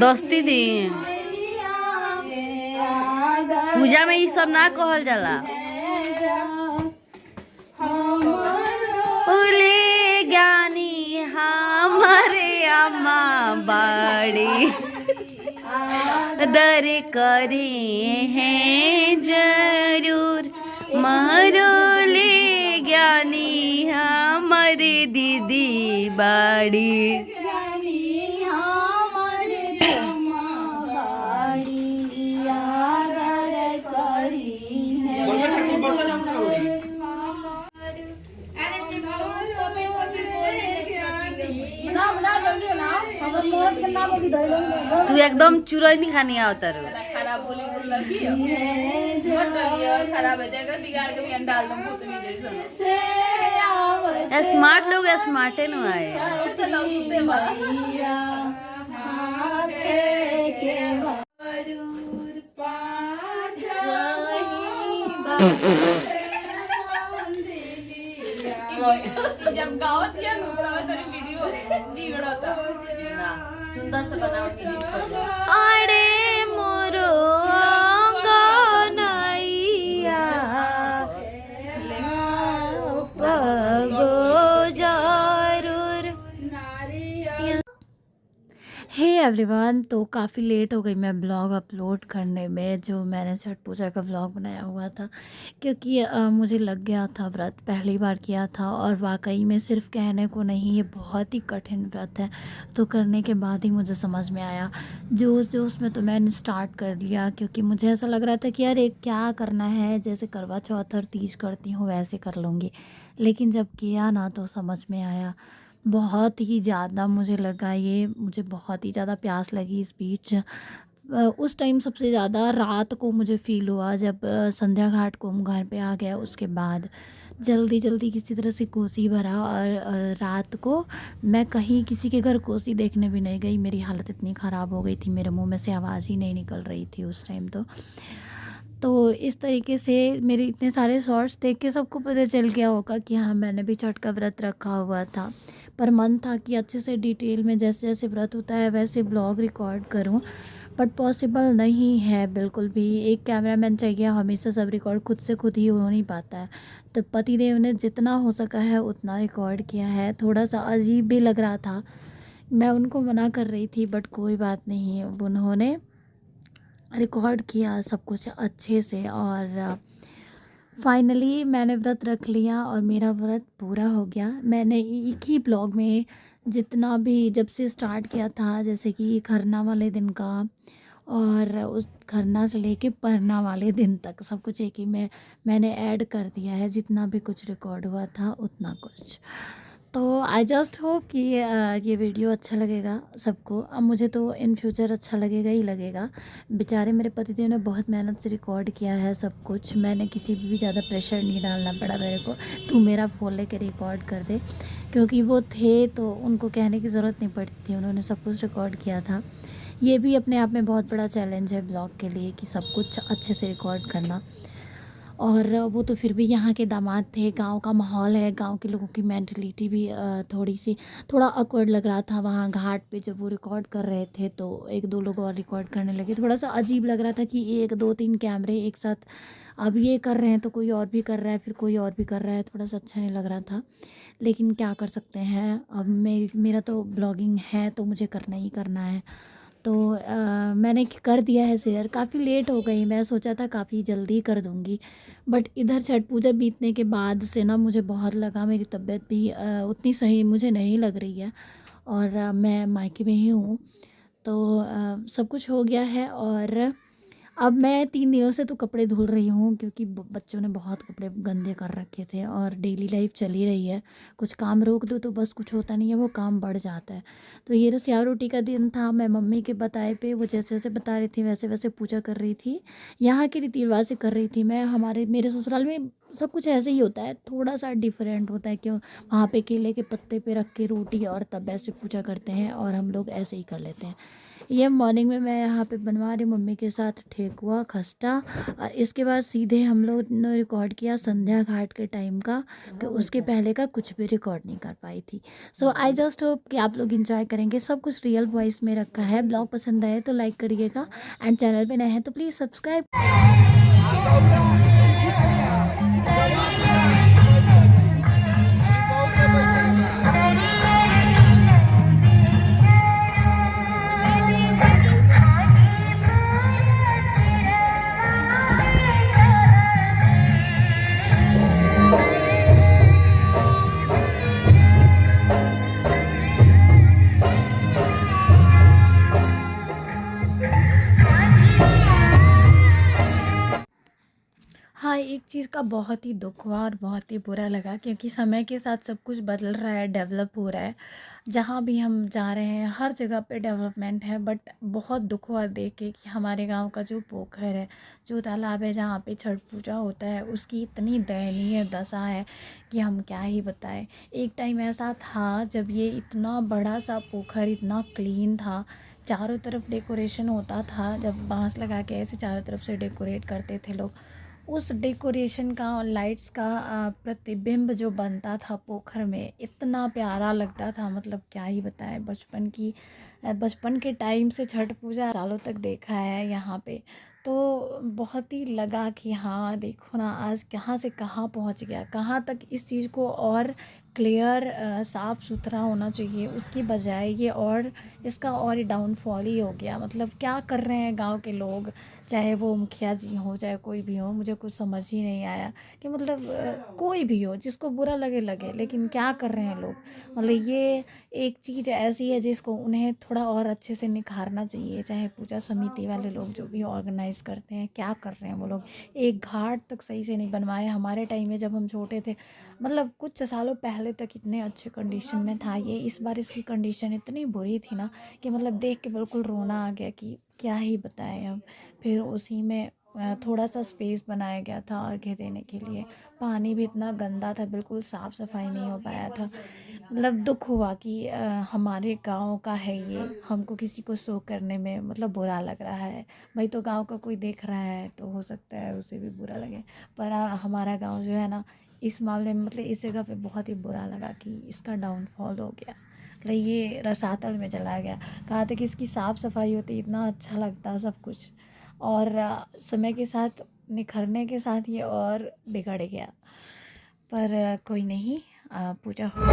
दोस्ती दी पूजा में ये सब ना कहल जाला। बोले ज्ञानी हमारे अम्मा बाड़ी दर करे हैं जरूर मरोले ज्ञानी हमारे दीदी बाड़ी। तू एकदम चुरई नहीं खानी आवता रो। खराब बोली बोल लगी खराब है जाएगा बिगाड़ के भी डाल दूं भूतनी जैसा। स्मार्ट लोग स्मार्ट है ना आए तो लोग सुनते वाला जब गावत या नुकड़ा तेरी वीडियो बिगड़ता सुंदर से बनाओ वीडियो। अरे मोरो गनैया पगो जरूर। हे एवरीवन, तो काफ़ी लेट हो गई मैं ब्लॉग अपलोड करने में, जो मैंने छठ पूजा का ब्लॉग बनाया हुआ था, क्योंकि मुझे लग गया था व्रत, पहली बार किया था और वाकई में सिर्फ कहने को नहीं, ये बहुत ही कठिन व्रत है। तो करने के बाद ही मुझे समझ में आया, जोश जोश में तो मैंने स्टार्ट कर दिया, क्योंकि मुझे ऐसा लग रहा था कि यार एक क्या करना है, जैसे करवा चौथ और तीज करती हूँ वैसे कर लूँगी। लेकिन जब किया ना तो समझ में आया, बहुत ही ज़्यादा मुझे लगा, ये मुझे बहुत ही ज़्यादा प्यास लगी इस बीच। उस टाइम सबसे ज़्यादा रात को मुझे फ़ील हुआ, जब संध्या घाट को हम घर पे आ गया, उसके बाद जल्दी जल्दी किसी तरह से कोसी भरा। और रात को मैं कहीं किसी के घर कोसी देखने भी नहीं गई, मेरी हालत इतनी ख़राब हो गई थी, मेरे मुंह में से आवाज़ ही नहीं निकल रही थी उस टाइम। तो इस तरीके से मेरे इतने सारे शॉर्ट्स देख के सबको पता चल गया होगा कि हाँ, मैंने भी छठ का व्रत रखा हुआ था। पर मन था कि अच्छे से डिटेल में जैसे जैसे व्रत होता है वैसे ब्लॉग रिकॉर्ड करूं, बट पॉसिबल नहीं है बिल्कुल भी। एक कैमरामैन चाहिए, हमेशा सब रिकॉर्ड खुद से खुद ही हो नहीं पाता है। तो पतिदेव ने जितना हो सका है उतना रिकॉर्ड किया है। थोड़ा सा अजीब भी लग रहा था, मैं उनको मना कर रही थी, बट कोई बात नहीं, उन्होंने रिकॉर्ड किया सब कुछ अच्छे से। और फाइनली मैंने व्रत रख लिया और मेरा व्रत पूरा हो गया। मैंने एक ही ब्लॉग में जितना भी जब से स्टार्ट किया था, जैसे कि खरना वाले दिन का और उस खरना से लेके परना वाले दिन तक सब कुछ एक ही में मैंने ऐड कर दिया है, जितना भी कुछ रिकॉर्ड हुआ था उतना कुछ। तो आई जस्ट होप कि ये वीडियो अच्छा लगेगा सबको। अब मुझे तो इन फ्यूचर अच्छा लगेगा ही लगेगा। बेचारे मेरे पतिदेव ने बहुत मेहनत से रिकॉर्ड किया है सब कुछ, मैंने किसी भी ज़्यादा प्रेशर नहीं डालना पड़ा मेरे को, तू मेरा फ़ोन लेके रिकॉर्ड कर दे, क्योंकि वो थे तो उनको कहने की ज़रूरत नहीं पड़ती थी, उन्होंने सब कुछ रिकॉर्ड किया था। ये भी अपने आप में बहुत बड़ा चैलेंज है ब्लॉग के लिए कि सब कुछ अच्छे से रिकॉर्ड करना। और वो तो फिर भी यहाँ के दामाद थे, गांव का माहौल है, गांव के लोगों की मेंटलिटी भी थोड़ा ऑकवर्ड लग रहा था वहाँ घाट पे जब वो रिकॉर्ड कर रहे थे। तो एक दो लोग और रिकॉर्ड करने लगे, थोड़ा सा अजीब लग रहा था कि एक दो तीन कैमरे एक साथ, अब ये कर रहे हैं तो कोई और भी कर रहा है, फिर कोई और भी कर रहा है, थोड़ा सा अच्छा नहीं लग रहा था। लेकिन क्या कर सकते हैं, अब मेरा तो ब्लॉगिंग है तो मुझे करना ही करना है। तो मैंने कर दिया है शेयर। काफ़ी लेट हो गई, मैं सोचा था काफ़ी जल्दी कर दूँगी, बट इधर छठ पूजा बीतने के बाद से ना मुझे बहुत लगा मेरी तबीयत भी उतनी सही मुझे नहीं लग रही है, और मैं मायके में ही हूँ। तो सब कुछ हो गया है और अब मैं 3 दिनों से तो कपड़े धुल रही हूँ, क्योंकि बच्चों ने बहुत कपड़े गंदे कर रखे थे और डेली लाइफ चली रही है। कुछ काम रोक दो तो बस कुछ होता नहीं है, वो काम बढ़ जाता है। तो ये तो स्याह रोटी का दिन था, मैं मम्मी के बताए पे वो जैसे जैसे बता रही थी वैसे वैसे पूजा कर रही थी, यहाँ के रीति रिवाज से कर रही थी मैं। मेरे ससुराल में सब कुछ ऐसे ही होता है, थोड़ा सा डिफरेंट होता है, क्यों वहाँ पे केले के पत्ते पे रख के रोटी और तब ऐसे पूजा करते हैं, और हम लोग ऐसे ही कर लेते हैं। ये मॉर्निंग में मैं यहाँ पे बनवा रही मम्मी के साथ ठेकुआ खस्ता। और इसके बाद सीधे हम लोग ने रिकॉर्ड किया संध्या घाट के टाइम का, कि उसके पहले का कुछ भी रिकॉर्ड नहीं कर पाई थी। सो आई जस्ट होप कि आप लोग इंजॉय करेंगे। सब कुछ रियल वॉइस में रखा है। ब्लॉग पसंद आए तो लाइक करिएगा, एंड चैनल पे नए हैं तो प्लीज़ सब्सक्राइब। हाँ, एक चीज़ का बहुत ही दुख हुआ और बहुत ही बुरा लगा, क्योंकि समय के साथ सब कुछ बदल रहा है, डेवलप हो रहा है। जहाँ भी हम जा रहे हैं हर जगह पे डेवलपमेंट है, बट बहुत दुख हुआ देख के कि हमारे गांव का जो पोखर है, जो तालाब है जहाँ पे छठ पूजा होता है, उसकी इतनी दयनीय दशा है कि हम क्या ही बताएं। एक टाइम ऐसा था जब ये इतना बड़ा सा पोखर इतना क्लीन था, चारों तरफ डेकोरेशन होता था, जब बांस लगा के ऐसे चारों तरफ से डेकोरेट करते थे लोग। उस डेकोरेशन का और लाइट्स का प्रतिबिंब जो बनता था पोखर में, इतना प्यारा लगता था, मतलब क्या ही बताएं। बचपन के टाइम से छठ पूजा सालों तक देखा है यहाँ पे, तो बहुत ही लगा कि हाँ देखो ना आज कहाँ से कहाँ पहुँच गया, कहाँ तक इस चीज़ को और क्लियर साफ़ सुथरा होना चाहिए, उसकी बजाय ये और इसका और डाउनफॉल ही हो गया। मतलब क्या कर रहे हैं गांव के लोग, चाहे वो मुखिया जी हो चाहे कोई भी हो, मुझे कुछ समझ ही नहीं आया कि मतलब कोई भी हो जिसको बुरा लगे लगे, लेकिन क्या कर रहे हैं लोग। मतलब ये एक चीज़ ऐसी है जिसको उन्हें थोड़ा और अच्छे से निखारना चाहिए। चाहे पूजा समिति वाले लोग जो भी ऑर्गेनाइज़ करते हैं, क्या कर रहे हैं वो लोग, एक घाट तक सही से नहीं बनवाए। हमारे टाइम में जब हम छोटे थे, मतलब कुछ सालों पहले तक इतने अच्छे कंडीशन में था ये, इस बार इसकी कंडीशन इतनी बुरी थी ना कि मतलब देख के बिल्कुल रोना आ गया कि क्या ही बताएं अब। फिर उसी में थोड़ा सा स्पेस बनाया गया था अर्घ्य देने के लिए। पानी भी इतना गंदा था, बिल्कुल साफ़ सफाई नहीं हो पाया था। मतलब दुख हुआ कि हमारे गांव का है ये, हमको किसी को शो करने में मतलब बुरा लग रहा है। भाई तो गांव का कोई देख रहा है तो हो सकता है उसे भी बुरा लगे, पर हमारा गांव जो है ना, इस मामले में मतलब इस जगह पे बहुत ही बुरा लगा कि इसका डाउनफॉल हो गया। मतलब ये रसातल में चला गया। कहा था कि इसकी साफ़ सफाई होती इतना अच्छा लगता सब कुछ, और समय के साथ निखरने के साथ ये और बिगड़ गया। पर कोई नहीं, पूजा हो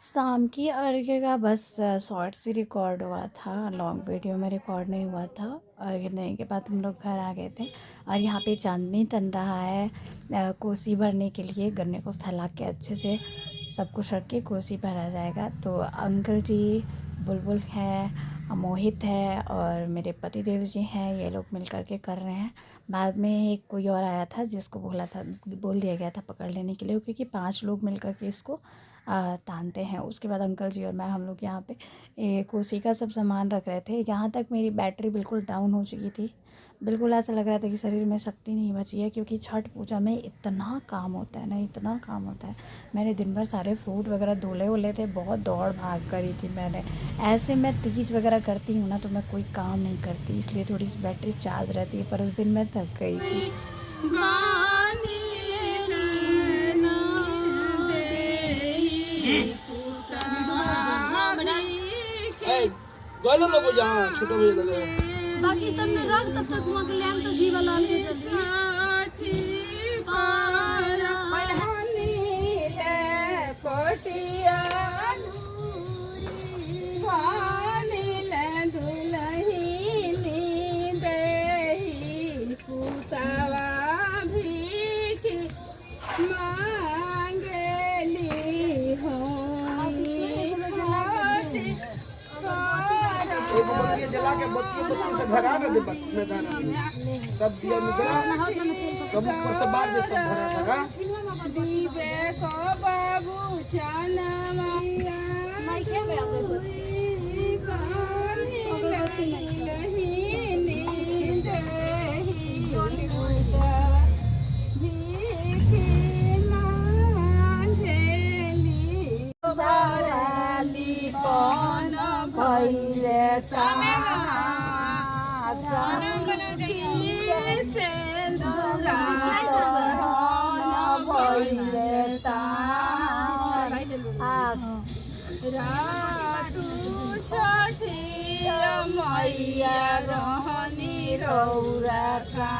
शाम की अर्घ्य का बस शॉर्ट्स ही रिकॉर्ड हुआ था, लॉन्ग वीडियो में रिकॉर्ड नहीं हुआ था। अर्घ्य देने के बाद हम लोग घर आ गए थे, और यहाँ पे चांदनी तन रहा है कोसी भरने के लिए। गन्ने को फैला के अच्छे से सब कुछ रख के कोसी भरा जाएगा। तो अंकल जी, बुलबुल है मोहित है और मेरे पति देव जी हैं, ये लोग मिल कर के कर रहे हैं। बाद में एक कोई और आया था जिसको बोल दिया गया था पकड़ लेने के लिए, क्योंकि 5 लोग मिल कर के इसको तानते हैं। उसके बाद अंकल जी और मैं हम लोग यहाँ पे कोसी का सब सामान रख रहे थे। यहाँ तक मेरी बैटरी बिल्कुल डाउन हो चुकी थी, बिल्कुल ऐसा लग रहा था कि शरीर में शक्ति नहीं बची है, क्योंकि छठ पूजा में इतना काम होता है ना, इतना काम होता है। मैंने दिन भर सारे फ्रूट वगैरह धुले थे, बहुत दौड़ भाग करी थी मैंने। ऐसे मैं तीज वगैरह करती हूँ ना तो मैं कोई काम नहीं करती, इसलिए थोड़ी सी बैटरी चार्ज रहती है, पर उस दिन मैं थक गई थी। छोटा भैया लगे बाकी सब में रख, तब तक वहाँ के लैम तो घी वाला ले जल्दी। बत्ती जला के बत्ती से धरा ना दे मैदान में सब दिया निकला सब ऊपर से बाहर दे सब भरा था दीवे को बाबू चना मैं क्या मैया रहनी रौरा का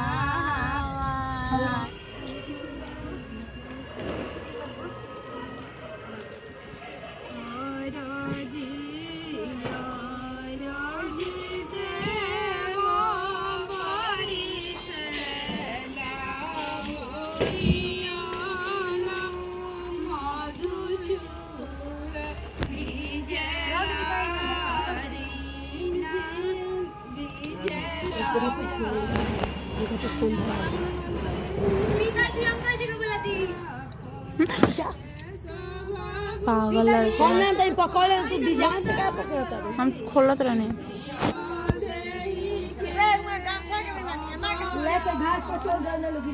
पागल लड़के पकड़े तू डिजाइन से क्या पकड़ता हम खोलत रहने लेके घर पर चल जाने लगी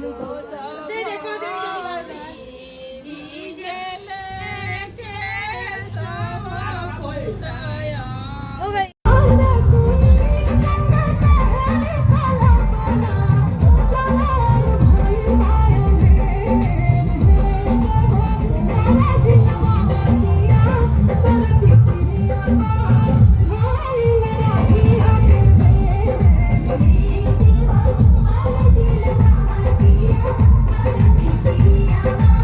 Yeah.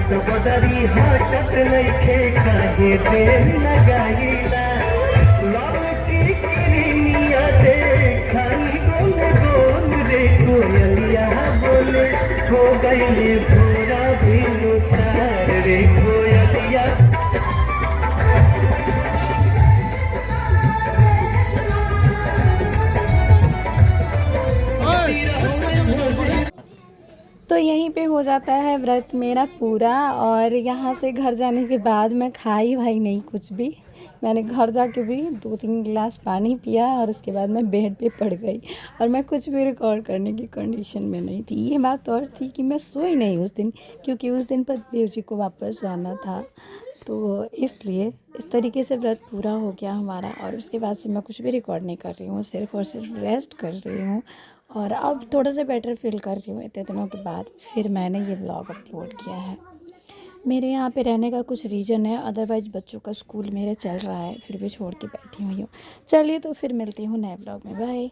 तो बदरी हटत नइखे काहे देर लगाईला लव की किरनिया खाली गोल गोल रे कोयलिया बोले हो गईले भोरा बिनु सार रे कोयलिया। तो यहीं पे हो जाता है व्रत मेरा पूरा। और यहाँ से घर जाने के बाद मैं खाई भाई नहीं कुछ भी। मैंने घर जाके भी 2-3 गिलास पानी पिया और उसके बाद मैं बेड पे पड़ गई और मैं कुछ भी रिकॉर्ड करने की कंडीशन में नहीं थी। ये बात और थी कि मैं सोई नहीं उस दिन, क्योंकि उस दिन पतिदेव जी को वापस जाना था, तो इसलिए इस तरीके से व्रत पूरा हो गया हमारा। और उसके बाद से मैं कुछ भी रिकॉर्ड नहीं कर रही हूँ, सिर्फ़ और सिर्फ रेस्ट कर रही हूँ। और अब थोड़ा सा बेटर फील कर रही हूँ इतने दिनों के बाद। फिर मैंने ये ब्लॉग अपलोड किया है। मेरे यहाँ पे रहने का कुछ रीज़न है, अदरवाइज़ बच्चों का स्कूल मेरे चल रहा है, फिर भी छोड़ के बैठी हुई हूँ। चलिए तो फिर मिलती हूँ नए ब्लॉग में, बाय।